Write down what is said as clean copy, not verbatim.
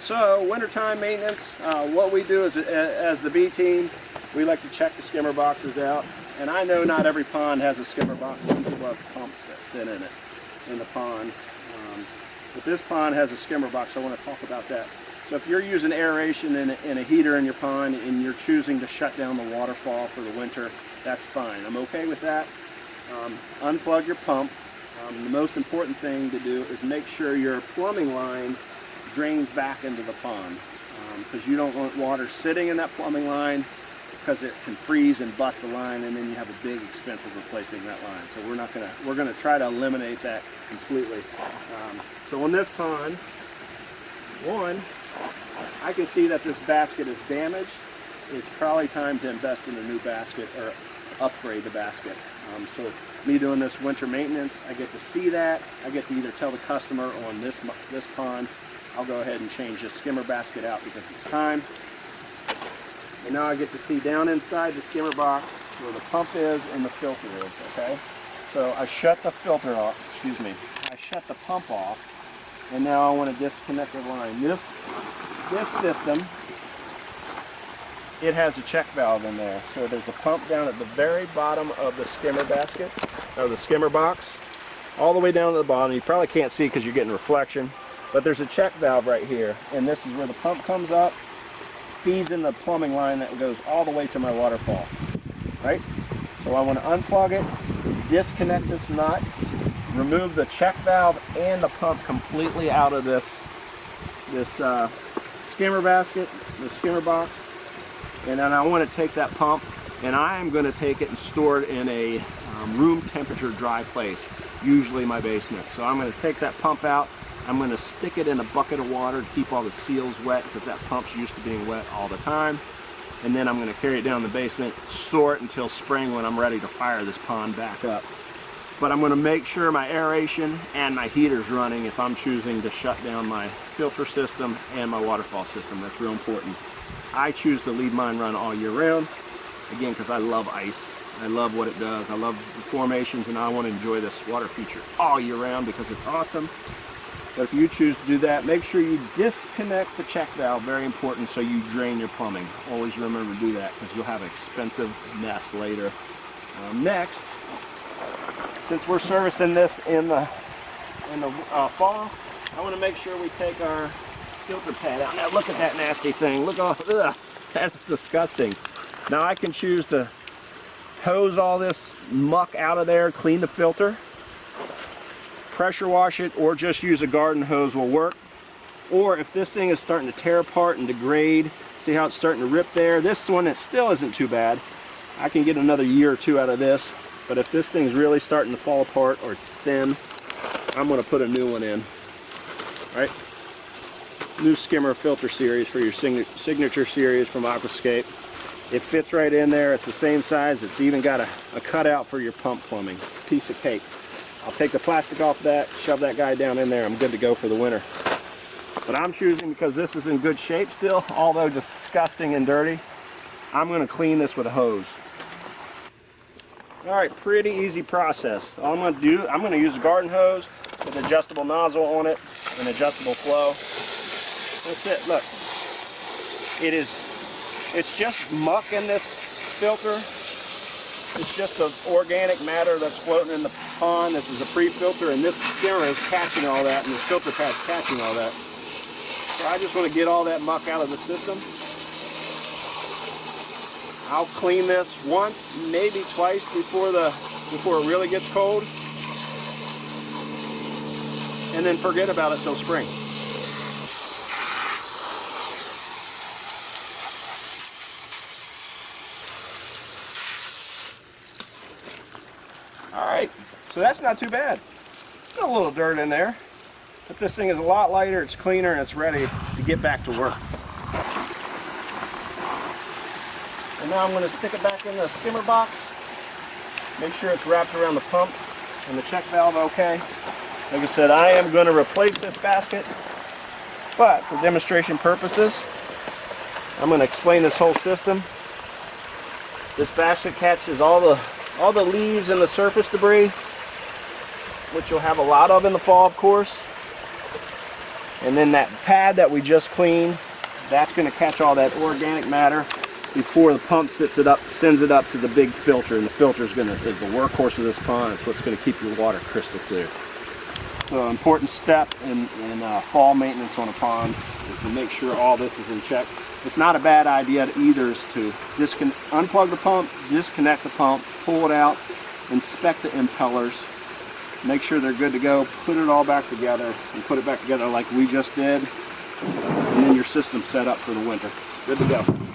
So wintertime maintenance, what we do is, as the BeeTeam, we like to check the skimmer boxes out. And I know not every pond has a skimmer box. Some people have pumps that sit in it, in the pond. But this pond has a skimmer box, so I want to talk about that. So if you're using aeration in a heater in your pond and you're choosing to shut down the waterfall for the winter, that's fine. I'm okay with that. Unplug your pump. The most important thing to do is make sure your plumbing line drains back into the pond, because you don't want water sitting in that plumbing line, because it can freeze and bust the line, and then you have a big expense of replacing that line. So we're gonna try to eliminate that completely. So on this pond, I can see that this basket is damaged. It's probably time to invest in a new basket or upgrade the basket. So me doing this winter maintenance, I get to see that. I get to either tell the customer on this pond, I'll go ahead and change this skimmer basket out because it's time. And now I get to see down inside the skimmer box where the pump is and the filter is, okay? So I shut the filter off, I shut the pump off, and now I want to disconnect the line. This system, it has a check valve in there. So there's a pump down at the very bottom of the skimmer basket, or the skimmer box, all the way down to the bottom. You probably can't see because you're getting reflection, but there's a check valve right here, and this is where the pump comes up, feeds in the plumbing line that goes all the way to my waterfall, right? So I want to unplug it, disconnect this nut, remove the check valve and the pump completely out of this skimmer basket, the skimmer box, and then I want to take that pump and I am going to take it and store it in a room temperature dry place, usually my basement. So I'm going to take that pump out. I'm going to stick it in a bucket of water to keep all the seals wet, because that pump's used to being wet all the time. And then I'm going to carry it down the basement, store it until spring when I'm ready to fire this pond back up. But I'm going to make sure my aeration and my heater's running if I'm choosing to shut down my filter system and my waterfall system. That's real important. I choose to leave mine run all year round, again, because I love ice. I love what it does. I love the formations, and I want to enjoy this water feature all year round because it's awesome. But if you choose to do that, make sure you disconnect the check valve, very important, so you drain your plumbing. Always remember to do that because you'll have an expensive mess later. Next, since we're servicing this in the fall, I want to make sure we take our filter pad out. Now look at that nasty thing. Look, ugh, that's disgusting. Now I can choose to hose all this muck out of there, clean the filter, pressure wash it, or just use a garden hose will work. Or if this thing is starting to tear apart and degrade, see how it's starting to rip there? This one, it still isn't too bad. I can get another year or two out of this. But if this thing's really starting to fall apart or it's thin, I'm going to put a new one in. All right? New skimmer filter series for your signature series from Aquascape. It fits right in there. It's the same size. It's even got a cutout for your pump plumbing. Piece of cake. I'll take the plastic off that, shove that guy down in there. I'm good to go for the winter. But I'm choosing, because this is in good shape still, although disgusting and dirty, I'm going to clean this with a hose. Alright, pretty easy process. All I'm going to do, I'm going to use a garden hose with an adjustable nozzle on it, an adjustable flow. That's it, look. It's just muck in this filter. It's just the organic matter that's floating in the pond. This is a pre-filter, and this skimmer is catching all that, and this filter pad's catching all that. So I just want to get all that muck out of the system. I'll clean this once, maybe twice before it really gets cold, and then forget about it till spring. Alright, so that's not too bad. Got a little dirt in there, but this thing is a lot lighter, it's cleaner, and it's ready to get back to work. And now I'm going to stick it back in the skimmer box. Make sure it's wrapped around the pump and the check valve okay. Like I said, I am going to replace this basket, but for demonstration purposes, I'm going to explain this whole system. This basket catches all the leaves and the surface debris, which you'll have a lot of in the fall, of course. And then that pad that we just cleaned, that's going to catch all that organic matter before the pump sends it up to the big filter, and the filter is the workhorse of this pond. It's what's going to keep your water crystal clear. So an important step in fall maintenance on a pond is to make sure all this is in check. It's not a bad idea either is to unplug the pump, disconnect the pump, pull it out, inspect the impellers, make sure they're good to go, put it all back together, and put it back together like we just did, and then your system's set up for the winter. Good to go.